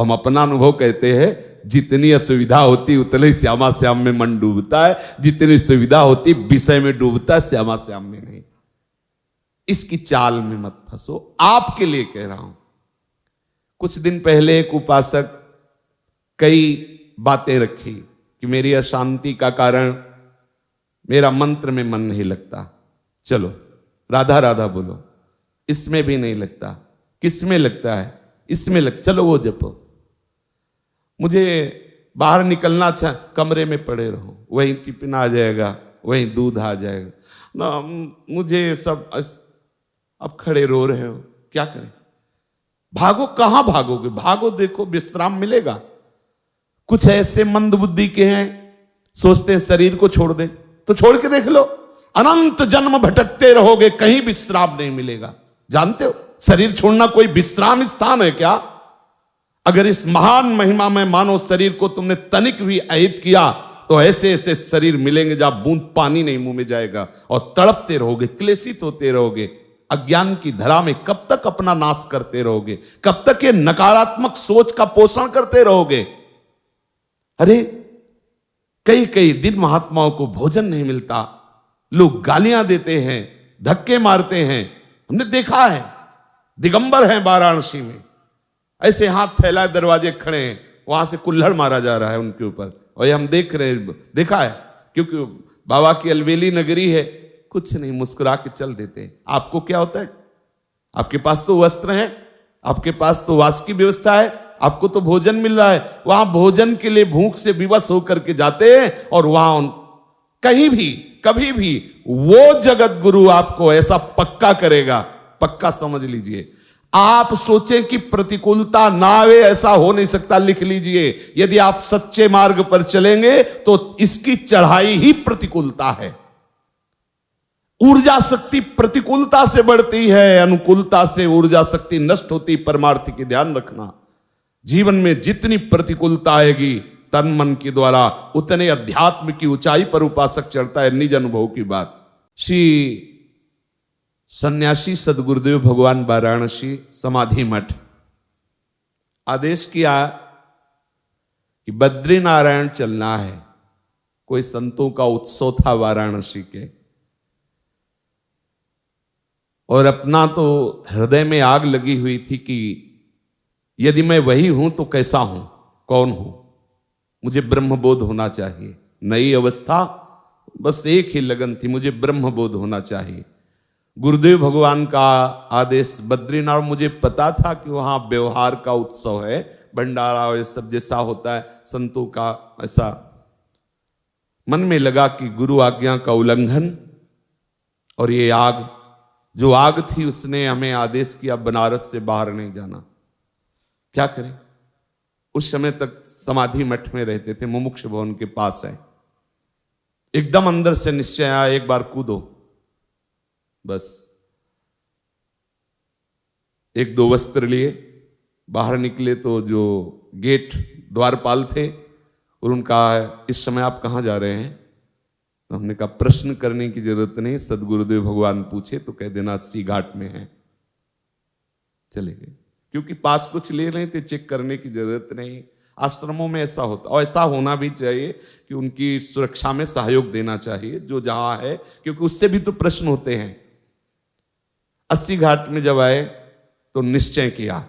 हम अपना अनुभव कहते हैं, जितनी असुविधा होती उतने श्यामा श्याम में मन डूबता है, जितनी सुविधा होती विषय में डूबता है, श्यामा श्याम में नहीं। इसकी चाल में मत फंसो, आपके लिए कह रहा हूं। कुछ दिन पहले एक उपासक कई बातें रखी कि मेरी अशांति का कारण मेरा मंत्र में मन नहीं लगता। चलो राधा राधा बोलो, इसमें भी नहीं लगता। किस में लगता है? इसमें चलो वो जपो। मुझे बाहर निकलना अच्छा, कमरे में पड़े रहो, वहीं टिफिन आ जाएगा, वहीं दूध आ जाएगा ना, मुझे सब। अब खड़े रो रहे हो, क्या करें? भागो, कहां भागोगे? भागो, देखो विश्राम मिलेगा। कुछ ऐसे मंद बुद्धि के हैं, सोचते हैं शरीर को छोड़ दे, तो छोड़ के देख लो, अनंत जन्म भटकते रहोगे, कहीं विश्राम नहीं मिलेगा। जानते हो शरीर छोड़ना कोई विश्राम स्थान है क्या? अगर इस महान महिमा में मानो शरीर को तुमने तनिक भी अहित किया तो ऐसे ऐसे शरीर मिलेंगे जहां बूंद पानी नहीं मुंह में जाएगा, और तड़पते रहोगे, क्लेशित होते रहोगे। अज्ञान की धरा में कब तक अपना नाश करते रहोगे? कब तक ये नकारात्मक सोच का पोषण करते रहोगे? अरे कई कई दिन महात्माओं को भोजन नहीं मिलता, लोग गालियां देते हैं, धक्के मारते हैं। हमने देखा है, दिगंबर हैं वाराणसी में, ऐसे हाथ फैलाए दरवाजे खड़े हैं, वहां से कुल्हड़ मारा जा रहा है उनके ऊपर, और ये हम देख रहे, देखा है, क्योंकि बाबा की अलवेली नगरी है, कुछ नहीं, मुस्कुरा के चल देते हैं। आपको क्या होता है? आपके पास तो वस्त्र है, आपके पास तो वास की व्यवस्था है, आपको तो भोजन मिल रहा है। वहां भोजन के लिए भूख से विवश होकर के जाते हैं, और वहां कहीं भी कभी भी वो जगत गुरु आपको ऐसा पक्का करेगा, पक्का समझ लीजिए। आप सोचें कि प्रतिकूलता ना आवे, ऐसा हो नहीं सकता। लिख लीजिए, यदि आप सच्चे मार्ग पर चलेंगे तो इसकी चढ़ाई ही प्रतिकूलता है। ऊर्जा शक्ति प्रतिकूलता से बढ़ती है, अनुकूलता से ऊर्जा शक्ति नष्ट होती। परमार्थ की ध्यान रखना, जीवन में जितनी प्रतिकूलता आएगी तन मन के द्वारा, उतने अध्यात्म की ऊंचाई पर उपासक चढ़ता है। निज अनुभव की बात। श्री सन्यासी सदगुरुदेव भगवान वाराणसी समाधि मठ आदेश किया कि बद्रीनारायण चलना है। कोई संतों का उत्सव था वाराणसी के, और अपना तो हृदय में आग लगी हुई थी कि यदि मैं वही हूं तो कैसा हूं, कौन हूं? मुझे ब्रह्मबोध होना चाहिए। नई अवस्था, बस एक ही लगन थी, मुझे ब्रह्मबोध होना चाहिए। गुरुदेव भगवान का आदेश बद्रीनाथ। मुझे पता था कि वहां व्यवहार का उत्सव है, भंडारा और सब जैसा होता है संतों का, ऐसा मन में लगा कि गुरु आज्ञा का उल्लंघन। और ये आग, जो आग थी, उसने हमें आदेश किया बनारस से बाहर नहीं जाना। क्या करें? उस समय तक समाधि मठ में रहते थे, मुमुक्ष भवन के पास है। एकदम अंदर से निश्चय आया, एक बार कूदो। बस एक दो वस्त्र लिए बाहर निकले तो जो गेट द्वारपाल थे, और उनका इस समय आप कहां जा रहे हैं? तो हमने कहा प्रश्न करने की जरूरत नहीं, सदगुरुदेव भगवान पूछे तो कह देना 80 घाट में है। चले गए, क्योंकि पास कुछ ले रहे थे, चेक करने की जरूरत नहीं। आश्रमों में ऐसा होता, और ऐसा होना भी चाहिए कि उनकी सुरक्षा में सहयोग देना चाहिए जो जहां है, क्योंकि उससे भी तो प्रश्न होते हैं। 80 घाट में जब आए तो निश्चय किया,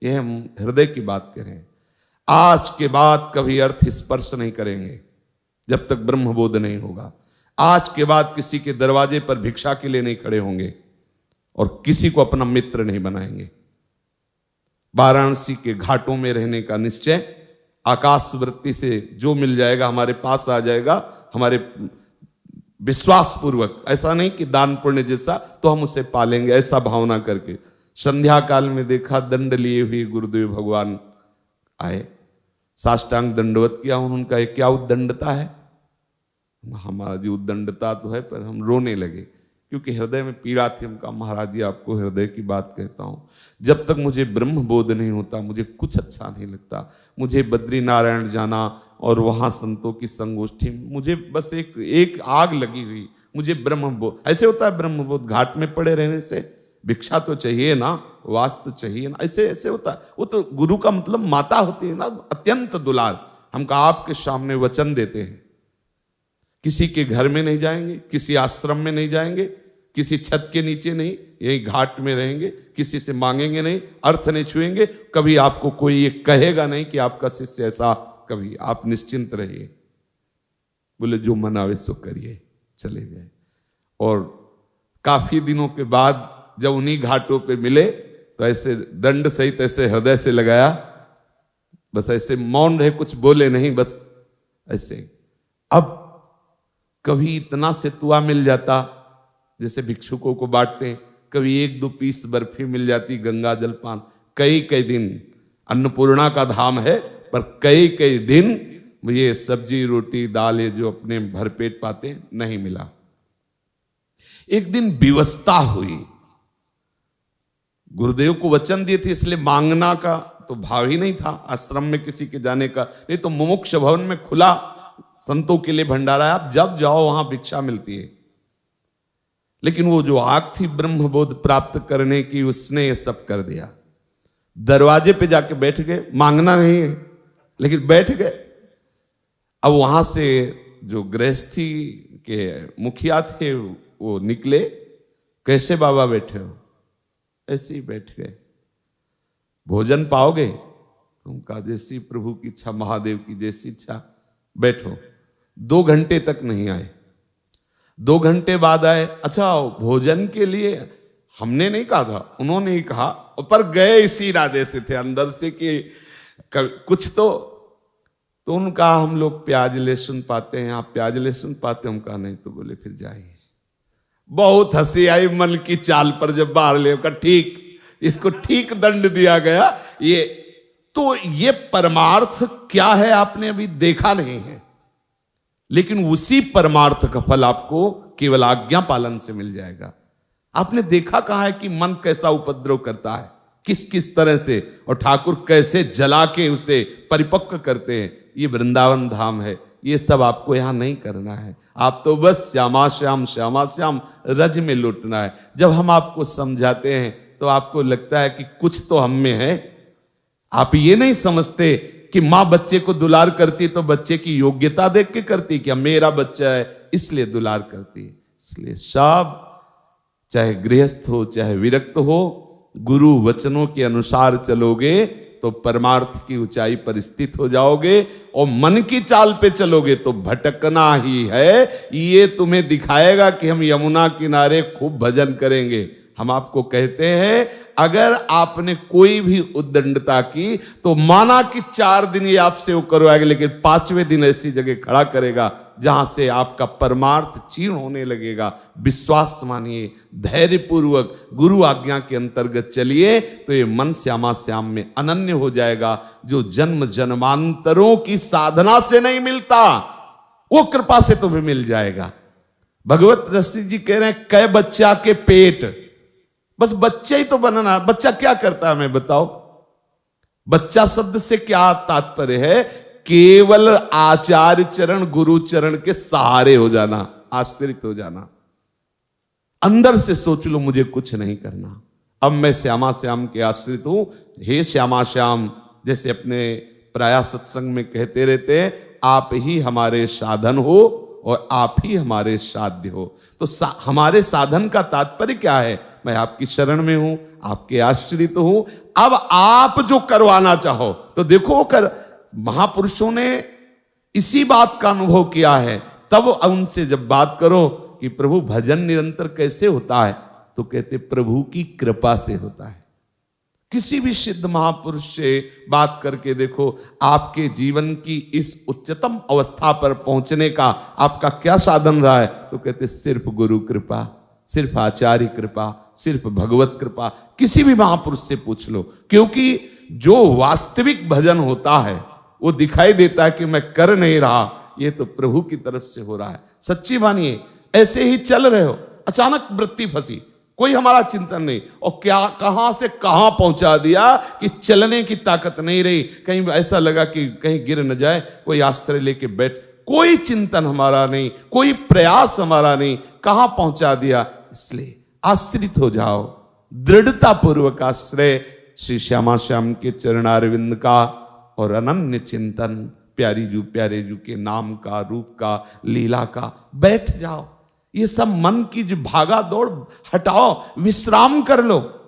यह हम हृदय की बात करें, आज के बाद कभी अर्थ स्पर्श नहीं करेंगे जब तक ब्रह्मबोध नहीं होगा। आज के बाद किसी के दरवाजे पर भिक्षा के लिए नहीं खड़े होंगे, और किसी को अपना मित्र नहीं बनाएंगे। वाराणसी के घाटों में रहने का निश्चय, आकाश वृत्ति से जो मिल जाएगा हमारे पास आ जाएगा, हमारे विश्वास पूर्वक, ऐसा नहीं कि दान पुण्य जैसा तो हम उसे पालेंगे, ऐसा भावना करके। संध्या काल में देखा, दंड लिए हुए गुरुदेव भगवान आए, साष्टांग दंडवत किया। उनका क्या उद्दंडता है? हमारा जी उद्दंडता तो है, पर हम रोने लगे क्योंकि हृदय में पीड़ा थी। हम कहा महाराज जी, आपको हृदय की बात कहता हूं, जब तक मुझे ब्रह्म बोध नहीं होता मुझे कुछ अच्छा नहीं लगता। मुझे बद्री नारायण जाना और वहां संतों की संगोष्ठी, मुझे बस एक आग लगी हुई, मुझे ब्रह्मबोध। ऐसे होता है ब्रह्मबोध घाट में पड़े रहने से, भिक्षा तो चाहिए ना, वास तो चाहिए ना, ऐसे ऐसे होता है। वो तो गुरु का मतलब माता होती है ना, अत्यंत दुलार। हम का आपके सामने वचन देते हैं, किसी के घर में नहीं जाएंगे, किसी आश्रम में नहीं जाएंगे, किसी छत के नीचे नहीं, यही घाट में रहेंगे, किसी से मांगेंगे नहीं, अर्थ नहीं छुएंगे, कभी आपको कोई ये कहेगा नहीं कि आपका शिष्य ऐसा, कभी आप निश्चिंत रहिए। बोले जो मन आवे सो करिए, चले गए। और काफी दिनों के बाद जब उन्हीं घाटों पे मिले तो ऐसे दंड सहित ऐसे हृदय से लगाया, बस ऐसे मौन रहे, कुछ बोले नहीं, बस ऐसे। अब कभी इतना सेतुआ मिल जाता जैसे भिक्षुकों को बांटते हैं, कभी 1-2 पीस बर्फी मिल जाती, गंगा जलपान, कई कई दिन। अन्नपूर्णा का धाम है, पर कई कई दिन ये सब्जी रोटी दाल ये जो अपने भरपेट पाते नहीं मिला। एक दिन विवस्ता हुई, गुरुदेव को वचन दिए थे, इसलिए मांगना का तो भाव ही नहीं था आश्रम में किसी के जाने का, नहीं तो मुमुक्ष भवन में खुला संतों के लिए भंडारा है, आप जब जाओ वहां भिक्षा मिलती है। लेकिन वो जो आग थी ब्रह्मबोध प्राप्त करने की, उसने ये सब कर दिया। दरवाजे पे जाके बैठ गए, मांगना नहीं है लेकिन बैठ गए। अब वहां से जो गृहस्थी के मुखिया थे वो निकले, कैसे बाबा बैठे हो? ऐसे ही बैठ गए। भोजन पाओगे? तुम कहा जैसी प्रभु की इच्छा, महादेव की जैसी इच्छा, बैठो। 2 घंटे तक नहीं आए। 2 घंटे बाद आए, अच्छा भोजन के लिए हमने नहीं कहा था, उन्होंने ही कहा, पर गए इसी इरादे से थे अंदर से कि कुछ तो उनका हम लोग प्याज लहसुन पाते हैं, आप प्याज लहसुन पाते? हम कहा नहीं। तो बोले फिर जाइए। बहुत हंसी आई मन की चाल पर जब बाहर ले का, ठीक इसको ठीक दंड दिया गया। ये तो ये परमार्थ क्या है आपने अभी देखा नहीं है, लेकिन उसी परमार्थ का फल आपको केवल आज्ञा पालन से मिल जाएगा। आपने देखा कहा है कि मन कैसा उपद्रव करता है, किस किस तरह से, और ठाकुर कैसे जला के उसे परिपक्व करते हैं। ये वृंदावन धाम है, ये सब आपको यहां नहीं करना है। आप तो बस श्यामा श्याम श्यामा श्याम रज में लुटना है। जब हम आपको समझाते हैं तो आपको लगता है कि कुछ तो हम में है। आप ये नहीं समझते कि माँ बच्चे को दुलार करती तो बच्चे की योग्यता देख के करती, क्या मेरा बच्चा है इसलिए दुलार करती। इसलिए सब, चाहे गृहस्थ हो चाहे विरक्त हो, गुरु वचनों के अनुसार चलोगे तो परमार्थ की ऊंचाई पर स्थित हो जाओगे, और मन की चाल पे चलोगे तो भटकना ही है। ये तुम्हें दिखाएगा कि हम यमुना किनारे खूब भजन करेंगे। हम आपको कहते हैं अगर आपने कोई भी उद्दंडता की तो माना कि 4 दिन ये आपसे वो करवाएगा, लेकिन 5वें दिन ऐसी जगह खड़ा करेगा जहां से आपका परमार्थ क्षीण होने लगेगा। विश्वास मानिए, धैर्यपूर्वक गुरु आज्ञा के अंतर्गत चलिए तो ये मन श्यामा श्याम में अनन्य हो जाएगा, जो जन्म जन्मांतरों की साधना से नहीं मिलता, वो कृपा से तुम्हें मिल जाएगा। भगवत रसिक जी कह रहे हैं, कै बच्चा के पेट, बस बच्चा ही तो बनना। बच्चा क्या करता है मैं बताओ? बच्चा शब्द से क्या तात्पर्य है? केवल आचार्य चरण गुरु चरण के सहारे हो जाना, आश्रित हो जाना। अंदर से सोच लो मुझे कुछ नहीं करना, अब मैं श्यामा श्याम के आश्रित हूं। हे श्यामा श्याम, जैसे अपने प्राय सत्संग में कहते रहते हैं, आप ही हमारे साधन हो और आप ही हमारे साध्य हो। तो हमारे साधन का तात्पर्य क्या है? मैं आपकी शरण में हूं, आपके आश्रित हूं। अब आप जो करवाना चाहो तो देखो वो कर। महापुरुषों ने इसी बात का अनुभव किया है। तब उनसे जब बात करो कि प्रभु भजन निरंतर कैसे होता है, तो कहते प्रभु की कृपा से होता है। किसी भी सिद्ध महापुरुष से बात करके देखो, आपके जीवन की इस उच्चतम अवस्था पर पहुंचने का आपका क्या साधन रहा है, तो कहते सिर्फ गुरु कृपा, सिर्फ आचार्य कृपा, सिर्फ भगवत कृपा। किसी भी महापुरुष से पूछ लो, क्योंकि जो वास्तविक भजन होता है वो दिखाई देता है कि मैं कर नहीं रहा, ये तो प्रभु की तरफ से हो रहा है। सच्ची मानिए, ऐसे ही चल रहे हो, अचानक वृत्ति फंसी, कोई हमारा चिंतन नहीं, और क्या कहां से कहां पहुंचा दिया कि चलने की ताकत नहीं रही। कहीं ऐसा लगा कि कहीं गिर न जाए, कोई आश्रय लेके बैठ, कोई चिंतन हमारा नहीं, कोई प्रयास हमारा नहीं, कहां पहुंचा दिया। इसलिए आश्रित हो जाओ, दृढ़ता पूर्वक आश्रय श्री श्यामा श्याम के चरणारविंद का और अनन्य चिंतन प्यारे जू के नाम का, रूप का, लीला का। बैठ जाओ, ये सब मन की जो भागा दौड़ हटाओ, विश्राम कर लो।